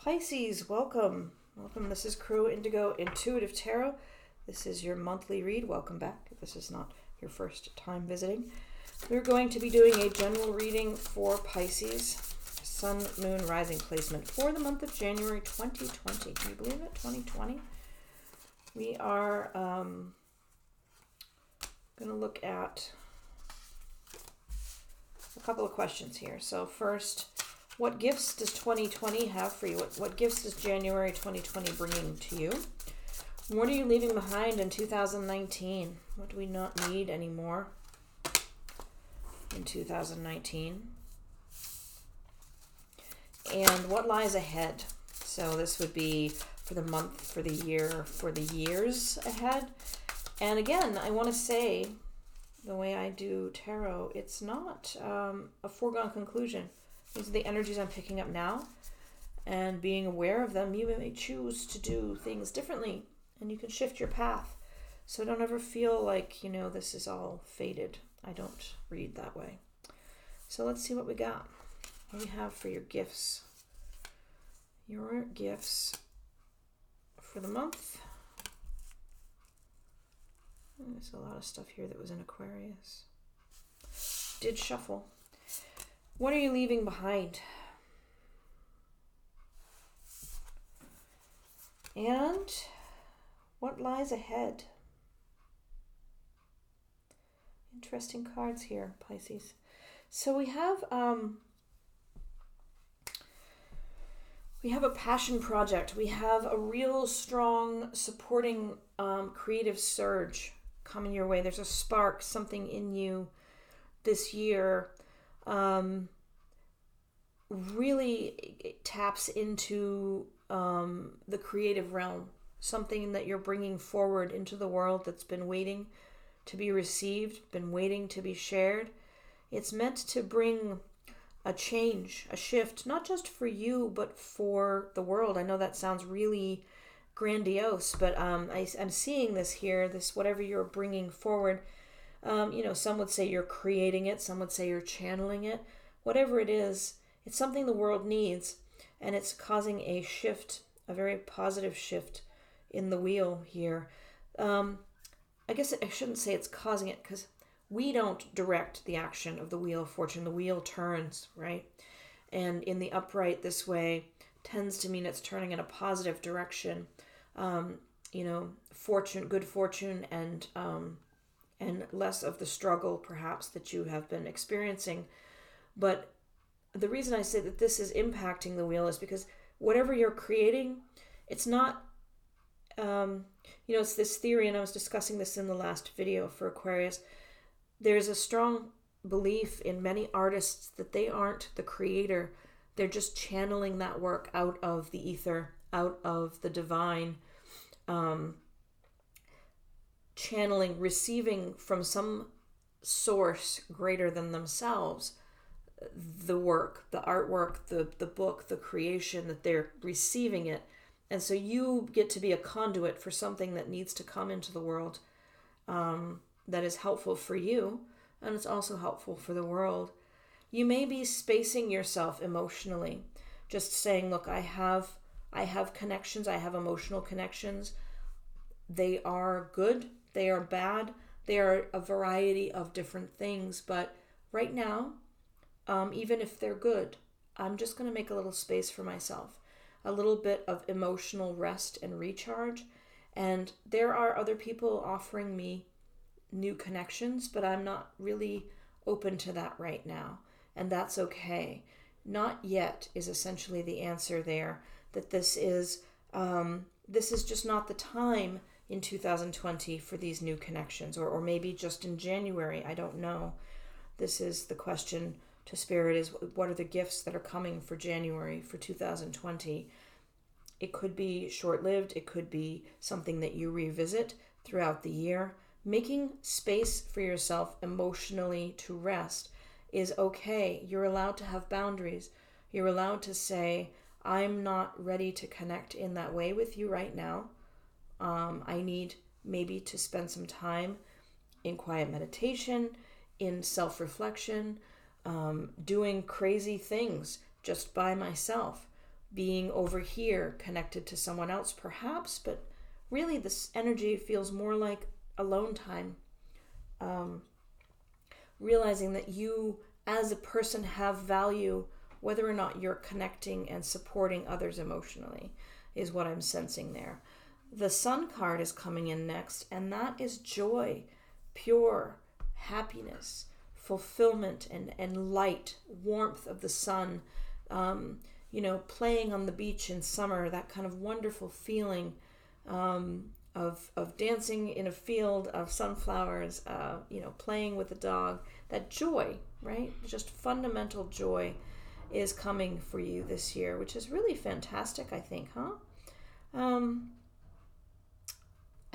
Pisces, welcome. Welcome. This is Crow Indigo Intuitive Tarot. This is your monthly read. Welcome back if this is not your first time visiting. We're going to be doing a general reading for Pisces, Sun, Moon, Rising placement for the month of January 2020. Can you believe it? 2020. We are going to look at a couple of questions here. So first, what gifts does 2020 have for you? What gifts is January 2020 bringing to you? What are you leaving behind in 2019? What do we not need anymore in 2019? And what lies ahead? So this would be for the month, for the year, for the years ahead. And again, I want to say, the way I do tarot, it's not a foregone conclusion. These are the energies I'm picking up now, and being aware of them, you may choose to do things differently, and you can shift your path. So don't ever feel like, this is all fated. I don't read that way. So let's see what we got. What do we have for your gifts? Your gifts for the month. There's a lot of stuff here that was in Aquarius. Did shuffle. What are you leaving behind? And what lies ahead? Interesting cards here, Pisces. So we have a passion project. We have a real strong supporting creative surge coming your way. There's a spark, something in you this year really taps into the creative realm, something that you're bringing forward into the world that's been waiting to be received, been waiting to be shared. It's meant to bring a change, a shift, not just for you, but for the world. I know that sounds really grandiose, but I'm seeing this here, this whatever you're bringing forward. Some would say you're creating it. Some would say you're channeling it. Whatever it is, it's something the world needs, and it's causing a shift, a very positive shift in the wheel here. I guess I shouldn't say it's causing it, because we don't direct the action of the wheel of fortune. The wheel turns, right? And in the upright this way tends to mean it's turning in a positive direction. Fortune, good fortune, and less of the struggle perhaps that you have been experiencing. But the reason I say that this is impacting the wheel is because whatever you're creating, it's not, it's this theory, and I was discussing this in the last video for Aquarius. There's a strong belief in many artists that they aren't the creator. They're just channeling that work out of the ether, out of the divine, channeling, receiving from some source greater than themselves the work, the artwork, the book, the creation, that they're receiving it. And so you get to be a conduit for something that needs to come into the world, that is helpful for you, and it's also helpful for the world. You may be spacing yourself emotionally, just saying, look, I have connections, I have emotional connections. They are good, they are bad, they are a variety of different things, but right now, even if they're good, I'm just going to make a little space for myself, a little bit of emotional rest and recharge. And there are other people offering me new connections, but I'm not really open to that right now. And that's okay. Not yet is essentially the answer there, that this is just not the time in 2020 for these new connections, or maybe just in January. I don't know. This is the question to Spirit, is what are the gifts that are coming for January for 2020? It could be short-lived. It could be something that you revisit throughout the year. Making space for yourself emotionally to rest is okay. You're allowed to have boundaries. You're allowed to say, I'm not ready to connect in that way with you right now. I need maybe to spend some time in quiet meditation, in self-reflection, doing crazy things just by myself. being over here connected to someone else perhaps, but really this energy feels more like alone time. Realizing that you as a person have value whether or not you're connecting and supporting others emotionally is what I'm sensing there. The Sun card is coming in next, and that is joy, pure happiness, fulfillment, and light, warmth of the sun. Playing on the beach in summer, that kind of wonderful feeling of dancing in a field of sunflowers, playing with a dog. That joy, right? Just fundamental joy is coming for you this year, which is really fantastic, I think, huh?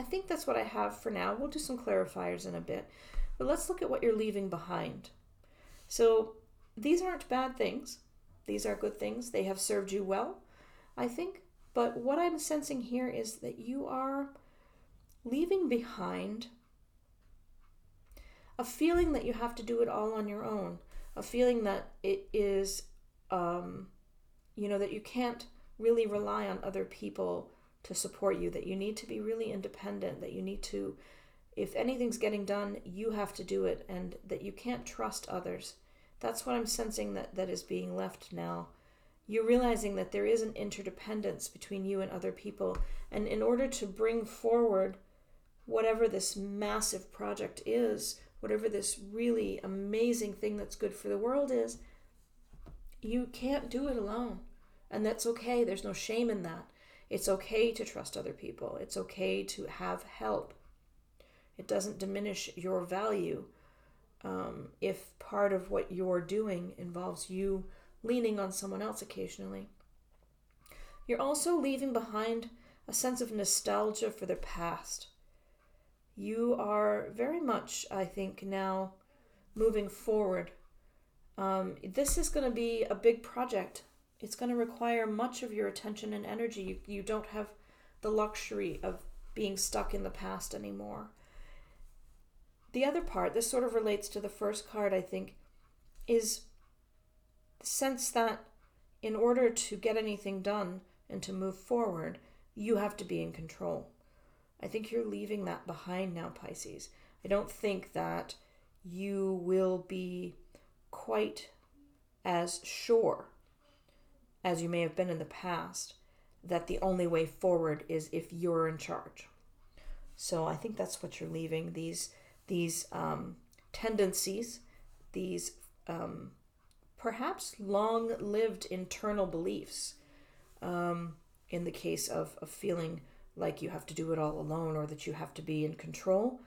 I think that's what I have for now. We'll do some clarifiers in a bit. But let's look at what you're leaving behind. So these aren't bad things. These are good things. They have served you well, I think. But what I'm sensing here is that you are leaving behind a feeling that you have to do it all on your own. A feeling that it is, that you can't really rely on other people to support you, that you need to be really independent, that you need to, if anything's getting done, you have to do it, and that you can't trust others. That's what I'm sensing that is being left now. You're realizing that there is an interdependence between you and other people, and in order to bring forward whatever this massive project is, whatever this really amazing thing that's good for the world is, you can't do it alone. And that's okay. There's no shame in that. It's okay to trust other people. It's okay to have help. It doesn't diminish your value if part of what you're doing involves you leaning on someone else occasionally. You're also leaving behind a sense of nostalgia for the past. You are very much, I think, now moving forward. This is going to be a big project. It's going to require much of your attention and energy. You don't have the luxury of being stuck in the past anymore. The other part, this sort of relates to the first card, I think, is the sense that in order to get anything done and to move forward, you have to be in control. I think you're leaving that behind now, Pisces. I don't think that you will be quite as sure as you may have been in the past that the only way forward is if you're in charge. So I think that's what you're leaving, these tendencies, these perhaps long-lived internal beliefs, in the case of feeling like you have to do it all alone or that you have to be in control.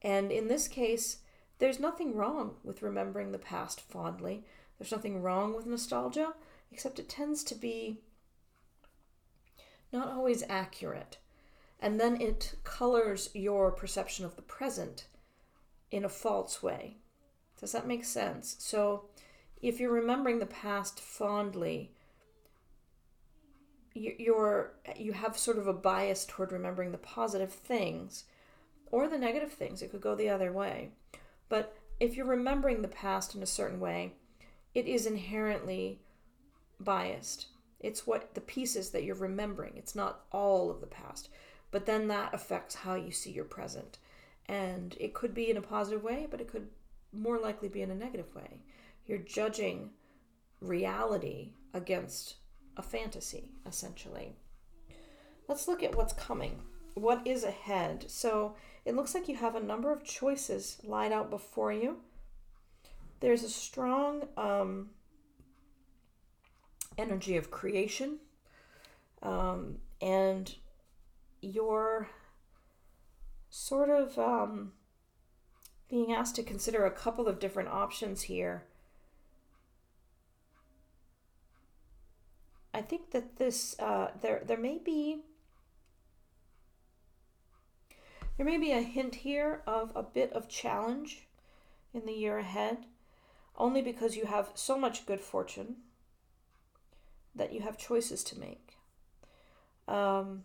And in this case, there's nothing wrong with remembering the past fondly. There's nothing wrong with nostalgia, except it tends to be not always accurate. And then it colors your perception of the present in a false way. Does that make sense? So if you're remembering the past fondly, you have sort of a bias toward remembering the positive things or the negative things. It could go the other way. But if you're remembering the past in a certain way, it is inherently biased. It's what the pieces that you're remembering. It's not all of the past. But then that affects how you see your present. And it could be in a positive way, but it could more likely be in a negative way. You're judging reality against a fantasy, essentially. Let's look at what's coming. What is ahead? So it looks like you have a number of choices lined out before you. There's a strong energy of creation, and you're sort of being asked to consider a couple of different options here. I think that this there may be a hint here of a bit of challenge in the year ahead, only because you have so much good fortune that you have choices to make. I'm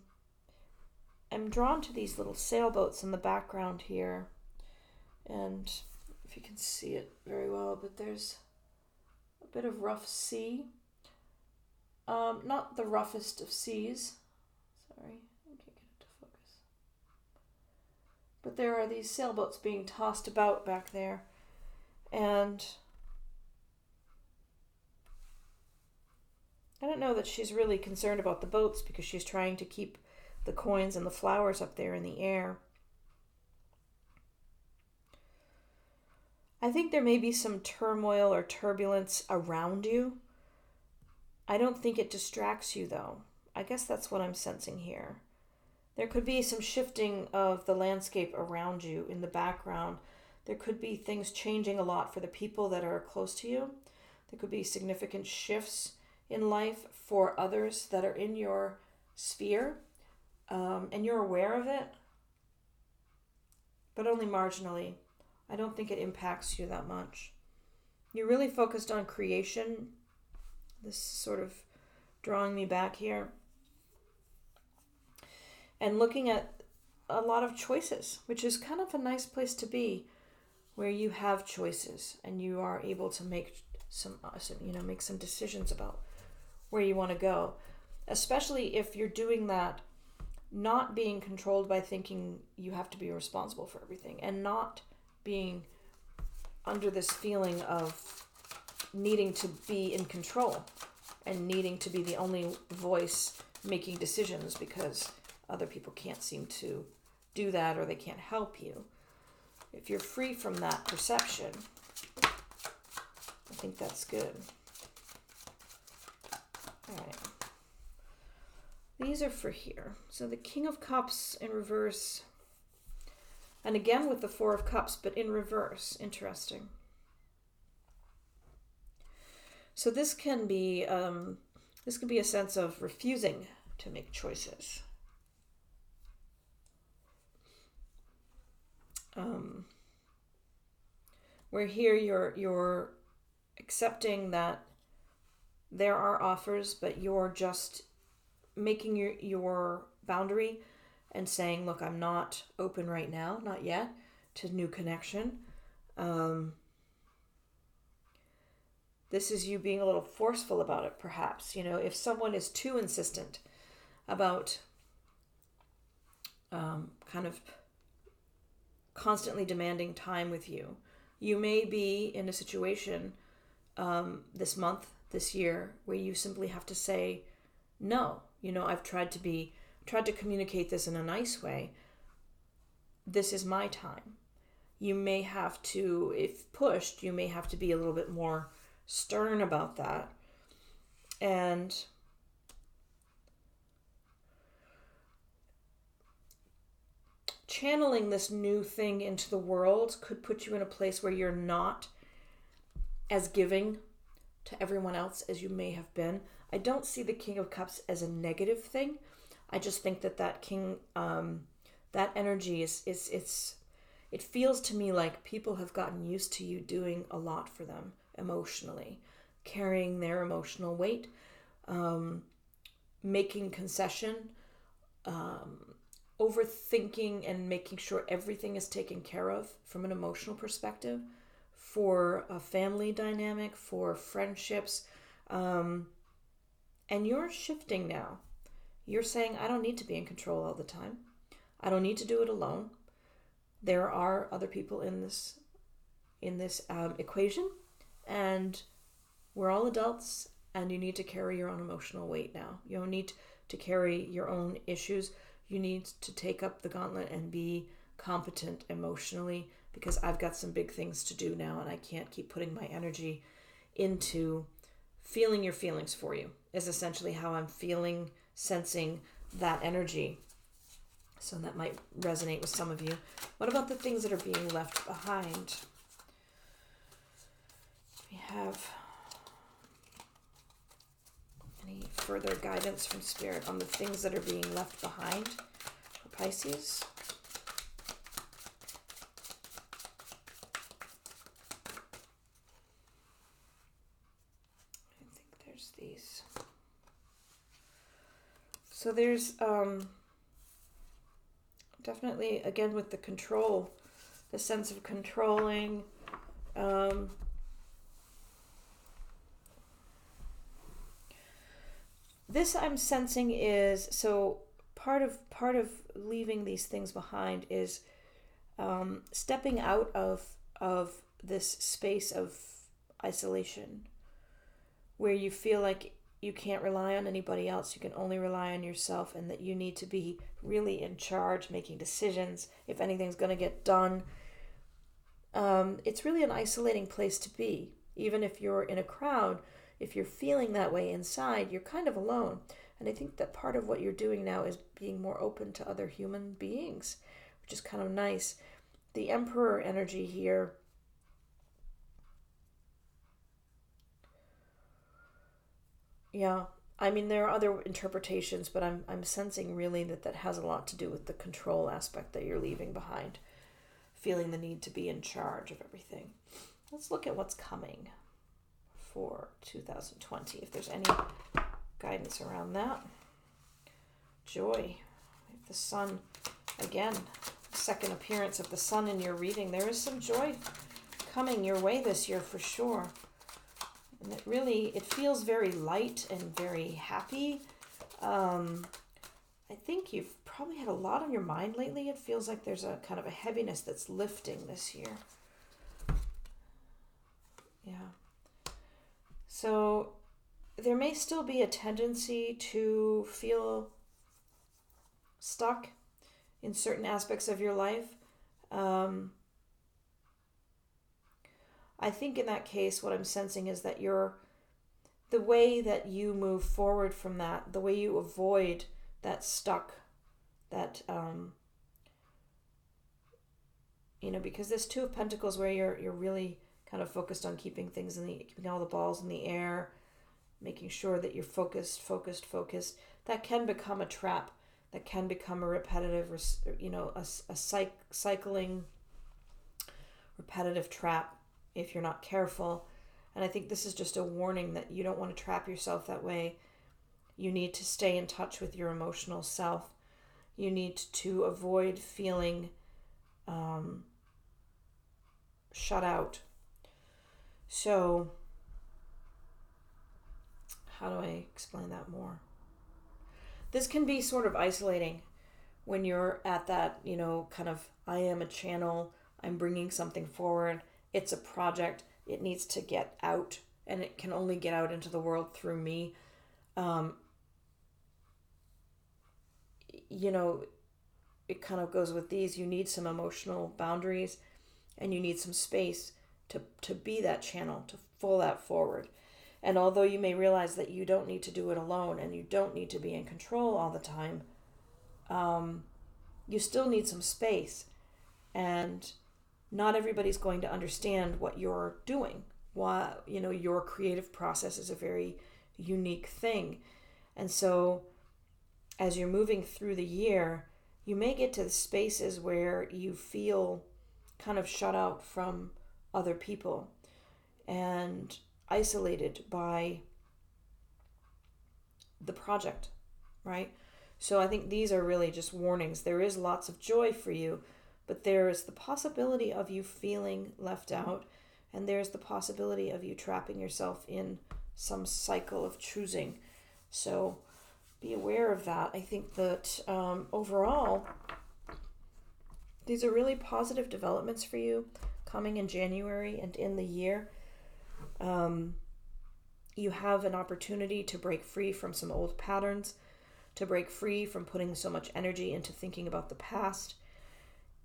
drawn to these little sailboats in the background here, and if you can see it very well, but there's a bit of rough sea. not the roughest of seas. Sorry, I can't get it to focus. But there are these sailboats being tossed about back there. And I don't know that she's really concerned about the boats because she's trying to keep the coins and the flowers up there in the air. I think there may be some turmoil or turbulence around you. I don't think it distracts you, though. I guess that's what I'm sensing here. There could be some shifting of the landscape around you in the background. There could be things changing a lot for the people that are close to you. There could be significant shifts in life for others that are in your sphere, and you're aware of it, but only marginally. I don't think it impacts you that much. You're really focused on creation. This is sort of drawing me back here. And looking at a lot of choices, which is kind of a nice place to be, where you have choices and you are able to make make some decisions about where you want to go. Especially if you're doing that, not being controlled by thinking you have to be responsible for everything, and not being under this feeling of needing to be in control and needing to be the only voice making decisions because other people can't seem to do that or they can't help you. If you're free from that perception, I think that's good. All right. These are for here. So the King of Cups in reverse. And again with the Four of Cups, but in reverse. Interesting. So this can be a sense of refusing to make choices. Where here you're accepting that there are offers, but you're just making your boundary and saying, look, I'm not open right now, not yet, to new connection. This is you being a little forceful about it, perhaps. If someone is too insistent about kind of constantly demanding time with you, you may be in a situation this month, this year, where you simply have to say no. I've tried to communicate this in a nice way. This is my time. You may have to, if pushed, you may have to be a little bit more stern about that. And channeling this new thing into the world could put you in a place where you're not as giving to everyone else as you may have been. I don't see the King of Cups as a negative thing. I just think that king, that energy it feels to me like people have gotten used to you doing a lot for them emotionally, carrying their emotional weight, making concession, overthinking and making sure everything is taken care of from an emotional perspective, for a family dynamic, for friendships. And you're shifting now. You're saying, I don't need to be in control all the time. I don't need to do it alone. There are other people in this equation, and we're all adults, and you need to carry your own emotional weight now. You don't need to carry your own issues. You need to take up the gauntlet and be competent emotionally, because I've got some big things to do now, and I can't keep putting my energy into feeling your feelings for you, is essentially how I'm feeling, sensing that energy. So that might resonate with some of you. What about the things that are being left behind? We have any further guidance from Spirit on the things that are being left behind for Pisces? I think there's these. So there's definitely, again, with the control, the sense of controlling, This I'm sensing is, so part of leaving these things behind is stepping out of this space of isolation where you feel like you can't rely on anybody else, you can only rely on yourself, and that you need to be really in charge, making decisions if anything's going to get done. It's really an isolating place to be. Even if you're in a crowd, if you're feeling that way inside, you're kind of alone. And I think that part of what you're doing now is being more open to other human beings, which is kind of nice. The Emperor energy here, yeah, I mean, there are other interpretations, but I'm sensing really that has a lot to do with the control aspect that you're leaving behind, feeling the need to be in charge of everything. Let's look at what's coming for 2020, if there's any guidance around that. Joy. The sun, again, second appearance of the sun in your reading. There is some joy coming your way this year for sure. And it feels very light and very happy. I think you've probably had a lot on your mind lately. It feels like there's a kind of a heaviness that's lifting this year. Yeah. So there may still be a tendency to feel stuck in certain aspects of your life. I think in that case, what I'm sensing is that the way that you move forward from that, the way you avoid that stuck, that, because there's Two of Pentacles where you're really kind of focused on keeping all the balls in the air, making sure that you're focused. That can become a trap. That can become a repetitive, cycling, repetitive trap if you're not careful. And I think this is just a warning that you don't want to trap yourself that way. You need to stay in touch with your emotional self. You need to avoid feeling shut out. So, how do I explain that more? This can be sort of isolating when you're at that, kind of, I am a channel, I'm bringing something forward, it's a project, it needs to get out, and it can only get out into the world through me. It kind of goes with these. You need some emotional boundaries, and you need some space to be that channel, to pull that forward. And although you may realize that you don't need to do it alone and you don't need to be in control all the time, you still need some space. And not everybody's going to understand what you're doing. Why, your creative process is a very unique thing. And so as you're moving through the year, you may get to the spaces where you feel kind of shut out from other people and isolated by the project, right? So I think these are really just warnings. There is lots of joy for you, but there is the possibility of you feeling left out, and there's the possibility of you trapping yourself in some cycle of choosing. So be aware of that. I think that overall, these are really positive developments for you coming in January and in the year. You have an opportunity to break free from some old patterns, to break free from putting so much energy into thinking about the past.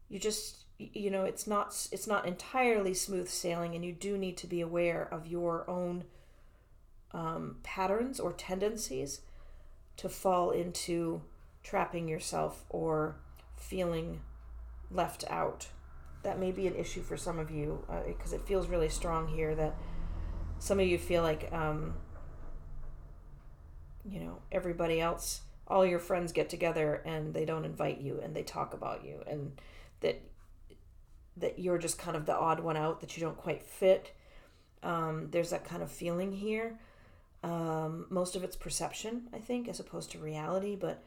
You just, it's not entirely smooth sailing, and you do need to be aware of your own patterns or tendencies to fall into trapping yourself or feeling left out. That may be an issue for some of you, because it feels really strong here that some of you feel like, everybody else, all your friends get together and they don't invite you and they talk about you, and that you're just kind of the odd one out, that you don't quite fit. There's that kind of feeling here. Most of it's perception, I think, as opposed to reality, but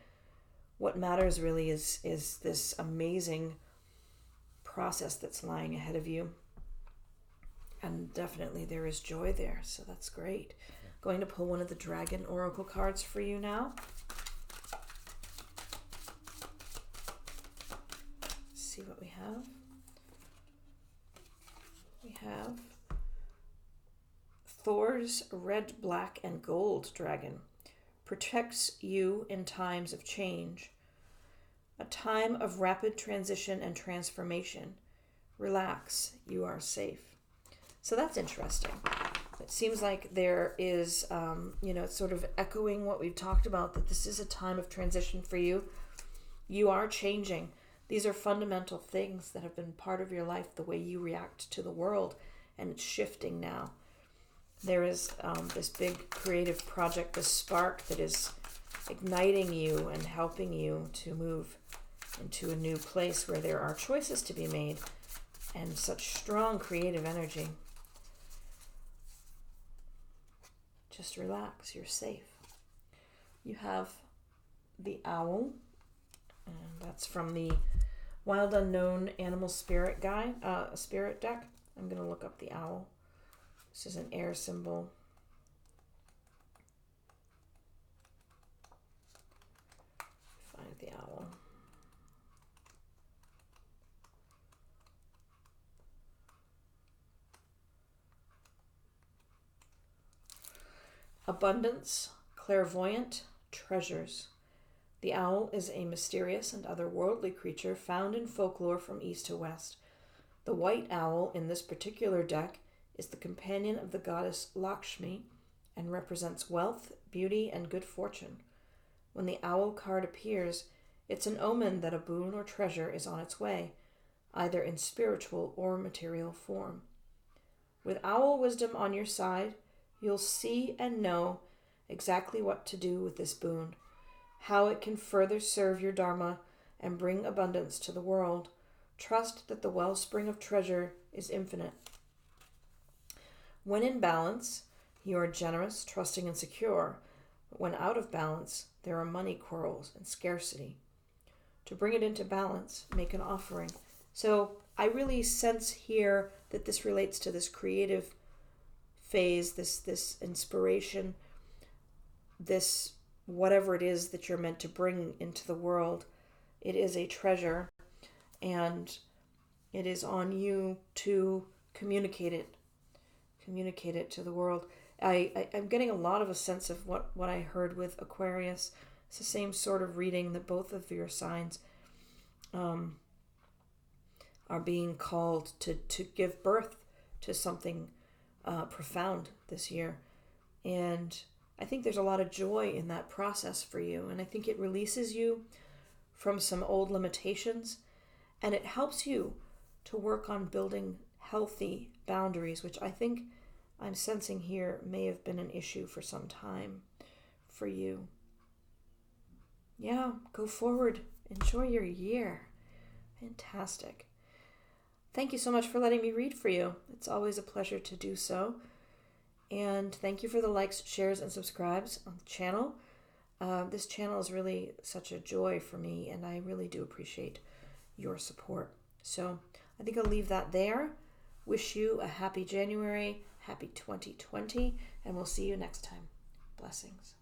what matters really is this amazing process that's lying ahead of you. And definitely there is joy there, so that's great. Going to pull one of the Dragon Oracle cards for you now. Let's see what we have. We have Thor's red, black, and gold dragon. Protects you in times of change. A time of rapid transition and transformation. Relax, you are safe. So that's interesting. It seems like there is, it's sort of echoing what we've talked about, that this is a time of transition for you. You are changing. These are fundamental things that have been part of your life, the way you react to the world, and it's shifting now. There is this big creative project, this spark that is igniting you and helping you to move into a new place where there are choices to be made and such strong creative energy. Just relax, you're safe. You have the owl, and that's from the Wild Unknown Animal Spirit Spirit deck. I'm going to look up the owl. This is an air symbol. Find the owl. Abundance, clairvoyant, treasures. The owl is a mysterious and otherworldly creature found in folklore from east to west. The white owl in this particular deck is the companion of the goddess Lakshmi and represents wealth, beauty, and good fortune. When the owl card appears, it's an omen that a boon or treasure is on its way, either in spiritual or material form. With owl wisdom on your side, you'll see and know exactly what to do with this boon, how it can further serve your dharma and bring abundance to the world. Trust that the wellspring of treasure is infinite. When in balance, you are generous, trusting, and secure. But when out of balance, there are money quarrels and scarcity. To bring it into balance, make an offering. So I really sense here that this relates to this creative phase, this inspiration, this whatever it is that you're meant to bring into the world. It is a treasure, and it is on you to communicate it to the world. I'm getting a lot of a sense of what I heard with Aquarius. It's the same sort of reading that both of your signs are being called to give birth to something profound this year. And I think there's a lot of joy in that process for you. And I think it releases you from some old limitations, and it helps you to work on building healthy boundaries, which I think I'm sensing here may have been an issue for some time for you. Yeah, go forward. Enjoy your year. Fantastic. Thank you so much for letting me read for you. It's always a pleasure to do so. And thank you for the likes, shares, and subscribes on the channel. This channel is really such a joy for me, and I really do appreciate your support. So I think I'll leave that there. Wish you a happy January, happy 2020, and we'll see you next time. Blessings.